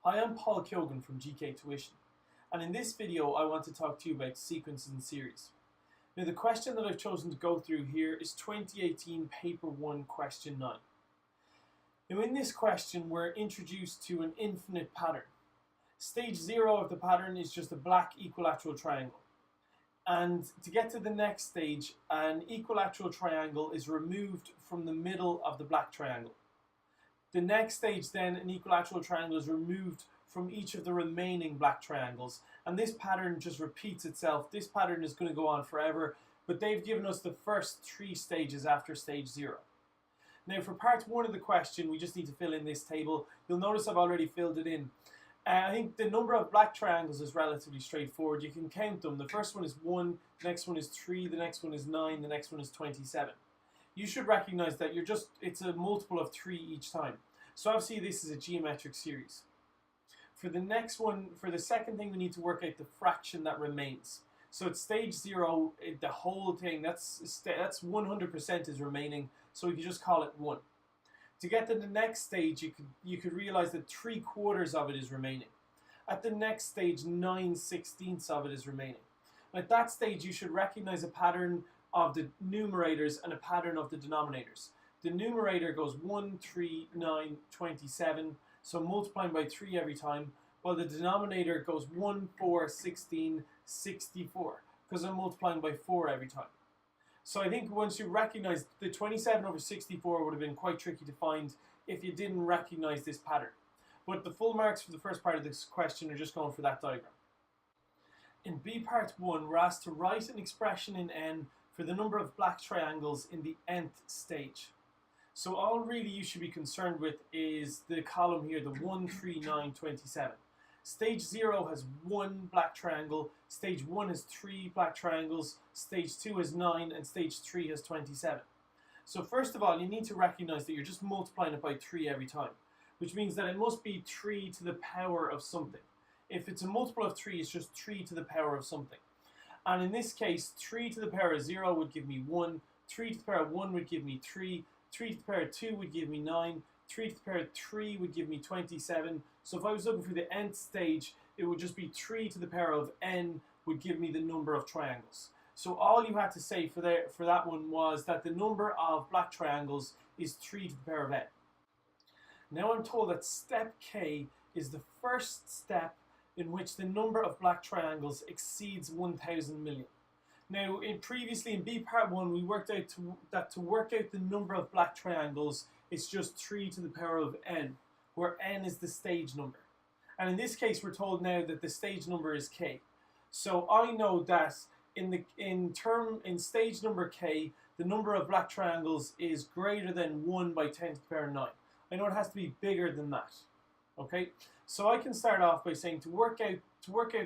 Hi, I'm Paul Kyogan from GK Tuition, and in this video I want to talk to you about sequences and series. Now the question that I've chosen to go through here is 2018 Paper 1 Question 9. Now in this question we're introduced to an infinite pattern. Stage 0 of the pattern is just a black equilateral triangle. And to get to the next stage, an equilateral triangle is removed from the middle of the black triangle. The next stage then, an equilateral triangle is removed from each of the remaining black triangles, and this pattern just repeats itself. This pattern is going to go on forever, but they've given us the first 3 stages after stage 0. Now for part 1 of the question, we just need to fill in this table. You'll notice I've already filled it in. I think the number of black triangles is relatively straightforward. You can count them. The first one is 1, the next one is 3, the next one is 9, the next one is 27. You should recognize that it's a multiple of 3 each time. So obviously this is a geometric series. For the next one, for the second thing, we need to work out the fraction that remains. So at stage 0, the whole thing, that's 100% is remaining, so we can just call it 1. To get to the next stage, you could realize that 3/4 of it is remaining. At the next stage, 9/16 of it is remaining. At that stage, you should recognize a pattern of the numerators and a pattern of the denominators. The numerator goes 1, 3, 9, 27, so multiplying by 3 every time, while the denominator goes 1, 4, 16, 64, because I'm multiplying by 4 every time. So I think once you recognize the 27 over 64 would have been quite tricky to find if you didn't recognize this pattern. But the full marks for the first part of this question are just going for that diagram. In B part 1, we're asked to write an expression in n for the number of black triangles in the nth stage. So all really you should be concerned with is the column here, the 1, 3, 9, 27. Stage 0 has 1 black triangle, stage 1 has 3 black triangles, stage 2 has 9, and stage 3 has 27. So first of all, you need to recognize that you're just multiplying it by 3 every time, which means that it must be 3 to the power of something. If it's a multiple of 3, it's just 3 to the power of something. And in this case, 3 to the power of 0 would give me 1, 3 to the power of 1 would give me 3, 3 to the power of 2 would give me 9, 3 to the power of 3 would give me 27. So if I was looking for the nth stage, it would just be 3 to the power of n would give me the number of triangles. So all you had to say for that one was that the number of black triangles is 3 to the power of n. Now I'm told that step k is the first step in which the number of black triangles exceeds 1,000 million. Now, previously in B part 1, we worked out that to work out the number of black triangles, it's just 3 to the power of n, where n is the stage number. And in this case, we're told now that the stage number is k. So I know that in stage number k, the number of black triangles is greater than 1 by 10 to the power 9. I know it has to be bigger than that. Okay, so I can start off by saying to work out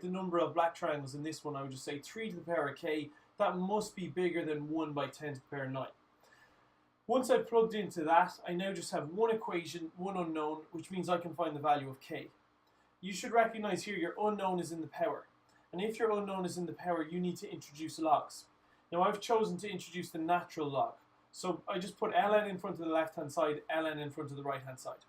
the number of black triangles in this one, I would just say 3 to the power of k. That must be bigger than 1 by 10 to the power 9. Once I've plugged into that, I now just have one equation, one unknown, which means I can find the value of k. You should recognize here your unknown is in the power. And if your unknown is in the power, you need to introduce logs. Now I've chosen to introduce the natural log. So I just put ln in front of the left-hand side, ln in front of the right-hand side.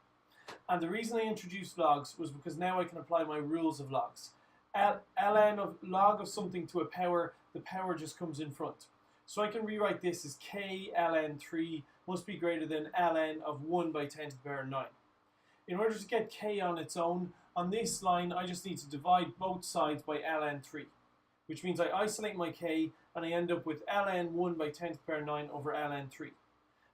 And the reason I introduced logs was because now I can apply my rules of logs. Ln of log of something to a power, the power just comes in front. So I can rewrite this as k ln 3 must be greater than ln of 1 by 10 to the power 9. In order to get k on its own, on this line I just need to divide both sides by ln 3, which means I isolate my k and I end up with ln 1 by 10 to the power 9 over ln 3.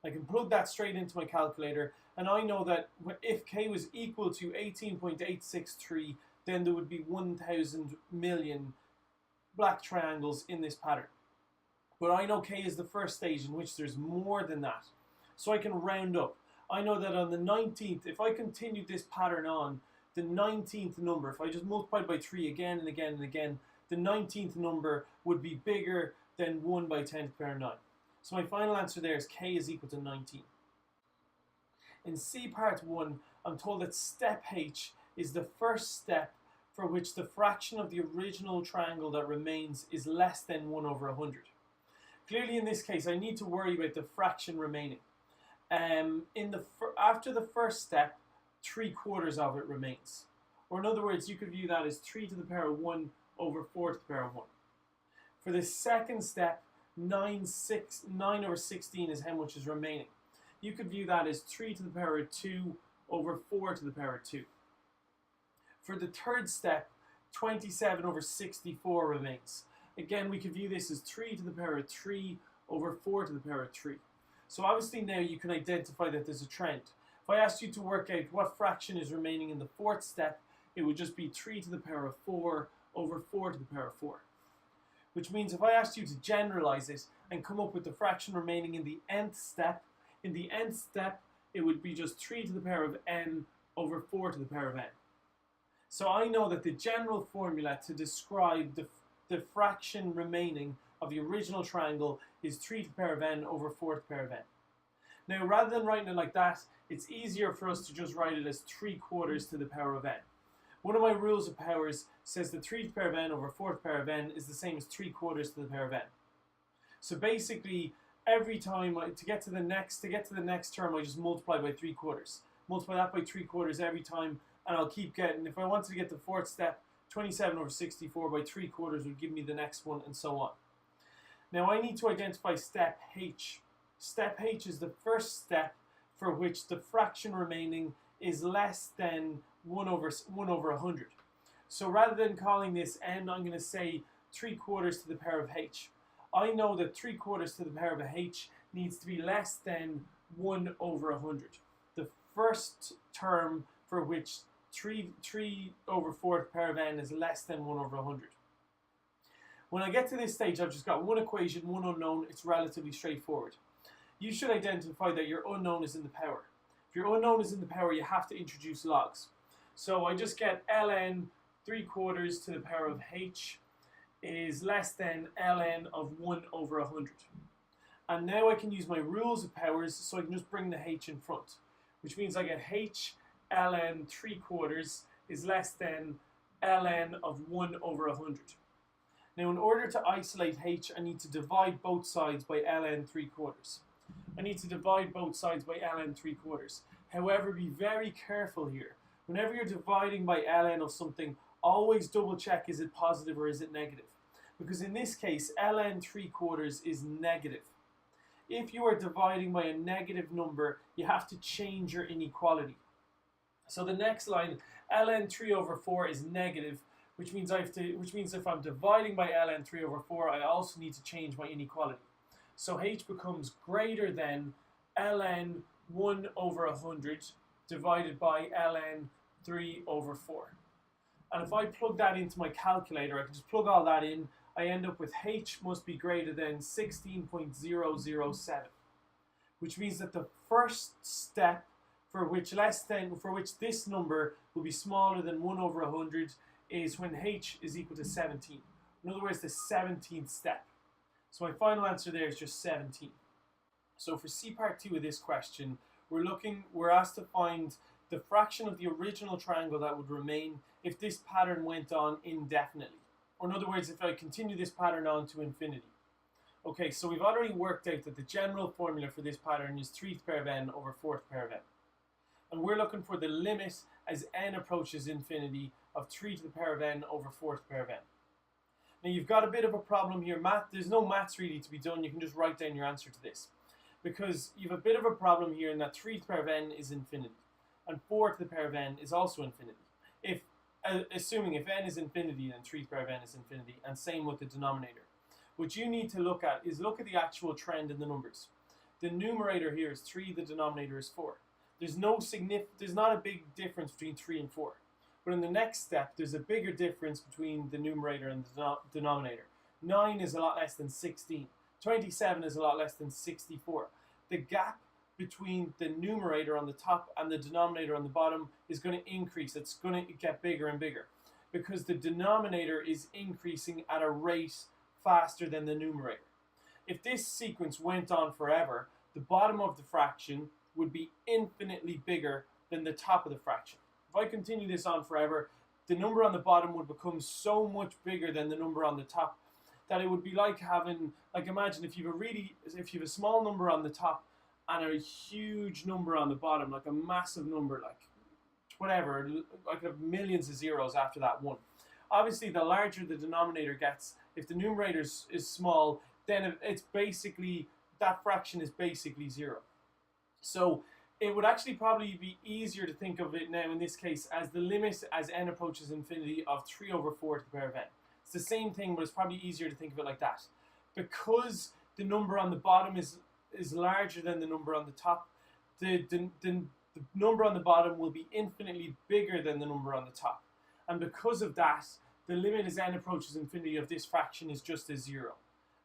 I can plug that straight into my calculator, and I know that if k was equal to 18.863, then there would be 1,000 million black triangles in this pattern. But I know k is the first stage in which there's more than that. So I can round up. I know that on the 19th, if I continued this pattern on, the 19th number, if I just multiplied by 3 again and again and again, the 19th number would be bigger than 1 by 10 to the power 9. So my final answer there is k is equal to 19. In C part 1, I'm told that step h is the first step for which the fraction of the original triangle that remains is less than 1 over 100. Clearly in this case I need to worry about the fraction remaining. After the first step, 3/4 of it remains. Or in other words, you could view that as 3 to the power of 1 over 4 to the power of 1. For the second step, 9 over 16 is how much is remaining. You could view that as 3 to the power of 2 over 4 to the power of 2. For the third step, 27 over 64 remains. Again, we could view this as 3 to the power of 3 over 4 to the power of 3. So obviously now you can identify that there's a trend. If I asked you to work out what fraction is remaining in the fourth step, it would just be 3 to the power of 4 over 4 to the power of 4. Which means if I asked you to generalize it and come up with the fraction remaining in the nth step, it would be just 3 to the power of n over 4 to the power of n. So I know that the general formula to describe the fraction remaining of the original triangle is 3 to the power of n over 4 to the power of n. Now, rather than writing it like that, it's easier for us to just write it as 3/4 to the power of n. One of my rules of powers says that 3 to the power of n over 4 to the power of n is the same as 3/4 to the power of n. So basically, every time to get to the next term, I just multiply by 3/4. Multiply that by 3/4 every time, and I'll keep getting. If I wanted to get the fourth step, 27 over 64 by 3/4 would give me the next one, and so on. Now I need to identify step h. Step h is the first step for which the fraction remaining is less than 1 over 100. So rather than calling this n, I'm going to say 3/4 to the power of h. I know that 3/4 to the power of h needs to be less than 1 over 100. The first term for which 3 over 4 to the power of n is less than 1 over 100. When I get to this stage, I've just got one equation, one unknown. It's relatively straightforward. You should identify that your unknown is in the power. If your unknown is in the power, you have to introduce logs. So I just get ln 3/4 to the power of h is less than ln of 1 over 100. And now I can use my rules of powers, so I can just bring the h in front, which means I get h ln 3/4 is less than ln of 1 over 100. Now, in order to isolate h, I need to divide both sides by ln 3/4. I need to divide both sides by ln 3/4. However, be very careful here. Whenever you're dividing by ln of something, always double check, is it positive or is it negative? Because in this case, ln 3/4 is negative. If you are dividing by a negative number, you have to change your inequality. So the next line, ln 3 over 4 is negative, which means if I'm dividing by ln 3 over 4, I also need to change my inequality. So h becomes greater than ln 1 over 100 divided by ln 3 over 4. And if I plug that into my calculator, I can just plug all that in. I end up with h must be greater than 16.007, which means that the first step for which this number will be smaller than 1 over 100 is when h is equal to 17. In other words, the 17th step. So my final answer there is just 17. So for C part 2 of this question, we're asked to find the fraction of the original triangle that would remain if this pattern went on indefinitely. Or in other words, if I continue this pattern on to infinity. Okay, so we've already worked out that the general formula for this pattern is 3 to the power of n over 4 to the power of n. And we're looking for the limit as n approaches infinity of 3 to the power of n over 4 to the power of n. Now you've got a bit of a problem here. There's no maths really to be done. You can just write down your answer to this. Because you have a bit of a problem here in that 3 to the power of n is infinity. And 4 to the power of n is also infinity. Assuming if n is infinity, then 3 to the power of n is infinity. And same with the denominator. What you need to look at is look at the actual trend in the numbers. The numerator here is 3, the denominator is 4. There's not a big difference between 3 and 4. But in the next step, there's a bigger difference between the numerator and the denominator. 9 is a lot less than 16. 27 is a lot less than 64. The gap between the numerator on the top and the denominator on the bottom is going to increase. It's going to get bigger and bigger because the denominator is increasing at a rate faster than the numerator. If this sequence went on forever, the bottom of the fraction would be infinitely bigger than the top of the fraction. If I continue this on forever, the number on the bottom would become so much bigger than the number on the top that it would be like having, imagine if you have a small number on the top and a huge number on the bottom, like a massive number, like whatever. I could have millions of zeros after that 1. Obviously, the larger the denominator gets, if the numerator is small, then it's basically, that fraction is basically 0. So it would actually probably be easier to think of it now in this case as the limit as n approaches infinity of 3 over 4 to the power of n. It's the same thing, but it's probably easier to think of it like that. Because the number on the bottom is larger than the number on the top, the number on the bottom will be infinitely bigger than the number on the top. And because of that, the limit as n approaches infinity of this fraction is just a 0.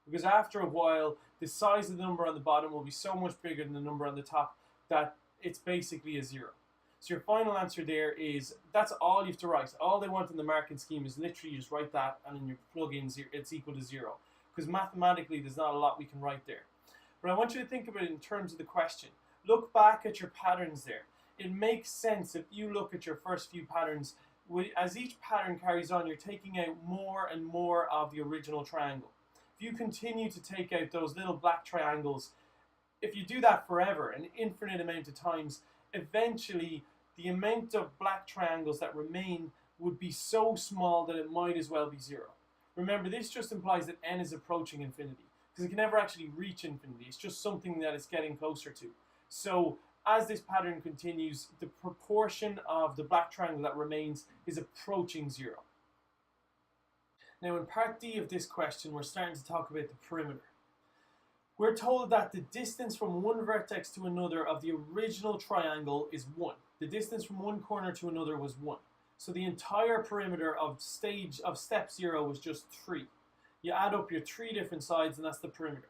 Because after a while, the size of the number on the bottom will be so much bigger than the number on the top that it's basically a 0. So your final answer there is, that's all you have to write. All they want in the marking scheme is literally you just write that and then you plug in 0, it's equal to 0. Because mathematically there's not a lot we can write there. But I want you to think about it in terms of the question. Look back at your patterns there. It makes sense if you look at your first few patterns. As each pattern carries on, you're taking out more and more of the original triangle. If you continue to take out those little black triangles, if you do that forever, an infinite amount of times, eventually the amount of black triangles that remain would be so small that it might as well be 0. Remember, this just implies that n is approaching infinity, because it can never actually reach infinity. It's just something that it's getting closer to. So as this pattern continues, the proportion of the black triangle that remains is approaching 0. Now in part D of this question, we're starting to talk about the perimeter. We're told that the distance from one vertex to another of the original triangle is 1. The distance from one corner to another was 1. So the entire perimeter of step 0 was just 3. You add up your 3 different sides and that's the perimeter.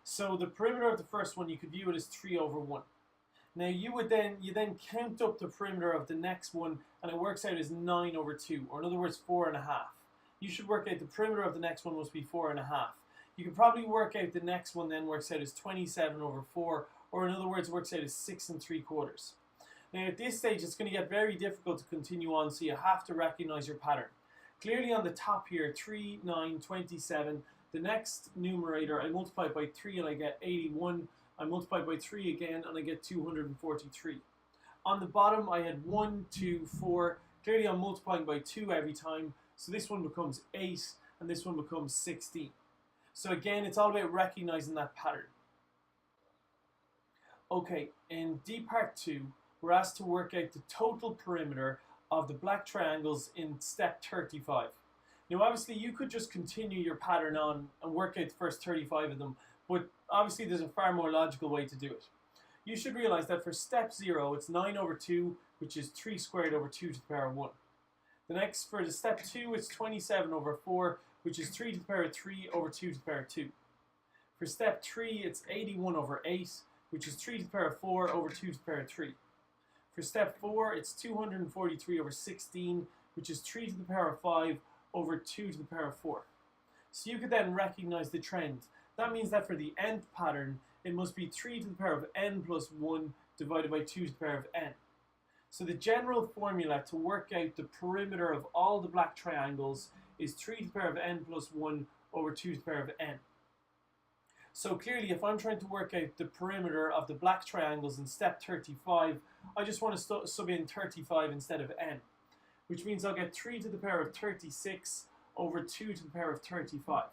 So the perimeter of the first one, you could view it as 3 over 1. Now you then count up the perimeter of the next one and it works out as 9 over 2, or in other words 4.5. You should work out the perimeter of the next one must be 4.5. You can probably work out the next one then works out as 27 over 4, or in other words works out as 6 3/4. Now at this stage it's going to get very difficult to continue on, so you have to recognize your pattern. Clearly on the top here, 3, 9, 27, the next numerator I multiply by 3 and I get 81, I multiply by 3 again and I get 243. On the bottom I had 1, 2, 4, clearly I'm multiplying by 2 every time, so this one becomes 8 and this one becomes 16. So again, it's all about recognizing that pattern. Okay, in D part 2, we're asked to work out the total perimeter of the black triangles in step 35. Now obviously you could just continue your pattern on and work out the first 35 of them, but obviously there's a far more logical way to do it. You should realize that for step 0, it's 9 over 2, which is 3 squared over 2 to the power of 1. The next, for the step 2, it's 27 over 4, which is 3 to the power of 3 over 2 to the power of 2. For step 3, it's 81 over 8, which is 3 to the power of 4 over 2 to the power of 3. For step 4, it's 243 over 16, which is 3 to the power of 5 over 2 to the power of 4. So you could then recognize the trend. That means that for the nth pattern, it must be 3 to the power of n plus 1 divided by 2 to the power of n. So the general formula to work out the perimeter of all the black triangles is 3 to the power of n plus 1 over 2 to the power of n. So clearly, if I'm trying to work out the perimeter of the black triangles in step 35, I just want to sub in 35 instead of n, which means I'll get 3 to the power of 36 over 2 to the power of 35.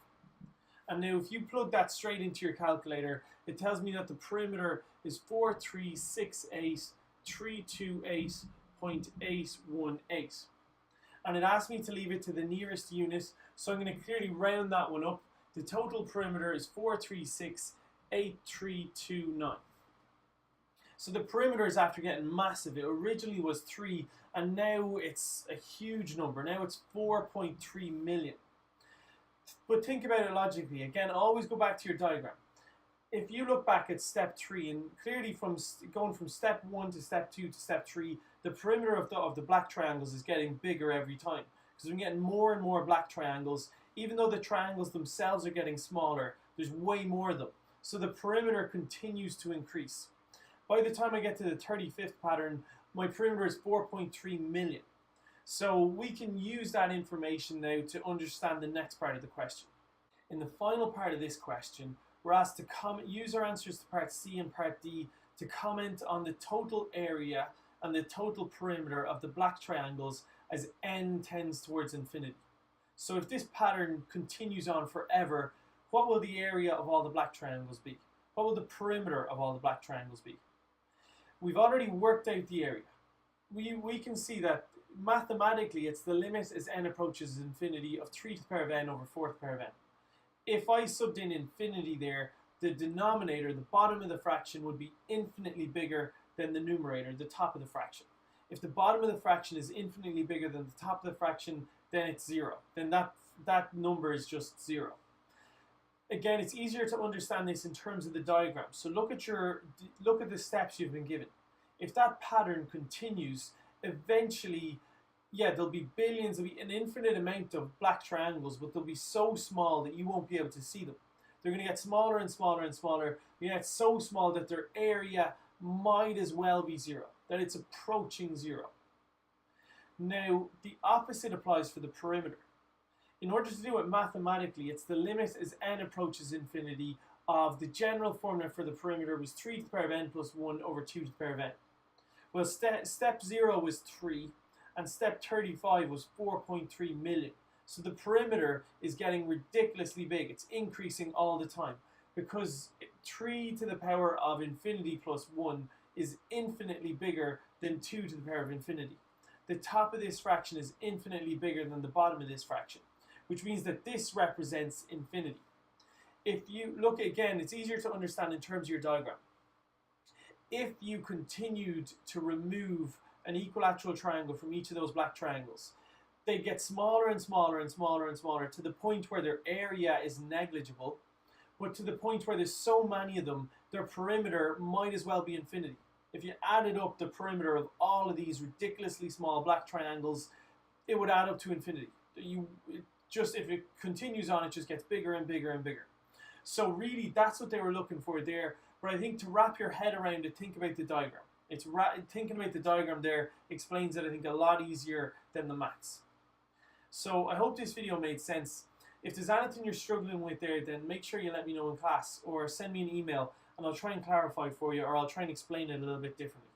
And now if you plug that straight into your calculator, it tells me that the perimeter is 4368328.818. And it asks me to leave it to the nearest unit, so I'm going to clearly round that one up. The total perimeter is 4368329. So the perimeter is after getting massive. It originally was 3, and now it's a huge number. Now it's 4.3 million. But think about it logically. Again, always go back to your diagram. If you look back at step 3, and clearly from going from step 1 to step 2 to step 3, the perimeter of the black triangles is getting bigger every time. Because we're getting more and more black triangles. Even though the triangles themselves are getting smaller, there's way more of them. So the perimeter continues to increase. By the time I get to the 35th pattern, my perimeter is 4.3 million. So we can use that information now to understand the next part of the question. In the final part of this question, we're asked to use our answers to part C and part D to comment on the total area and the total perimeter of the black triangles as n tends towards infinity. So if this pattern continues on forever, what will the area of all the black triangles be? What will the perimeter of all the black triangles be? We've already worked out the area. We can see that mathematically it's the limit as n approaches infinity of 3 to the power of n over 4 to the power of n. If I subbed in infinity there, the denominator, the bottom of the fraction, would be infinitely bigger than the numerator, the top of the fraction. If the bottom of the fraction is infinitely bigger than the top of the fraction, then it's 0. Then that number is just 0. Again, it's easier to understand this in terms of the diagram. So look at the steps you've been given. If that pattern continues, eventually, yeah, there'll be billions, there'll be an infinite amount of black triangles, but they'll be so small that you won't be able to see them. They're going to get smaller and smaller and smaller. They're going to get so small that their area might as well be 0, that it's approaching 0. Now, the opposite applies for the perimeter. In order to do it mathematically, it's the limit as n approaches infinity of the general formula for the perimeter was 3 to the power of n plus 1 over 2 to the power of n. Well, step 0 was 3, and step 35 was 4.3 million. So the perimeter is getting ridiculously big. It's increasing all the time because 3 to the power of infinity plus 1 is infinitely bigger than 2 to the power of infinity. The top of this fraction is infinitely bigger than the bottom of this fraction, which means that this represents infinity. If you look again, it's easier to understand in terms of your diagram. If you continued to remove an equilateral triangle from each of those black triangles, they get smaller and smaller and smaller and smaller to the point where their area is negligible, but to the point where there's so many of them, their perimeter might as well be infinity. If you added up the perimeter of all of these ridiculously small black triangles, it would add up to infinity. If it continues on, it just gets bigger and bigger and bigger. So really, that's what they were looking for there. But I think to wrap your head around it, think about the diagram. Thinking about the diagram there explains it, I think, a lot easier than the maths. So I hope this video made sense. If there's anything you're struggling with there, then make sure you let me know in class or send me an email and I'll try and clarify for you, or I'll try and explain it a little bit differently.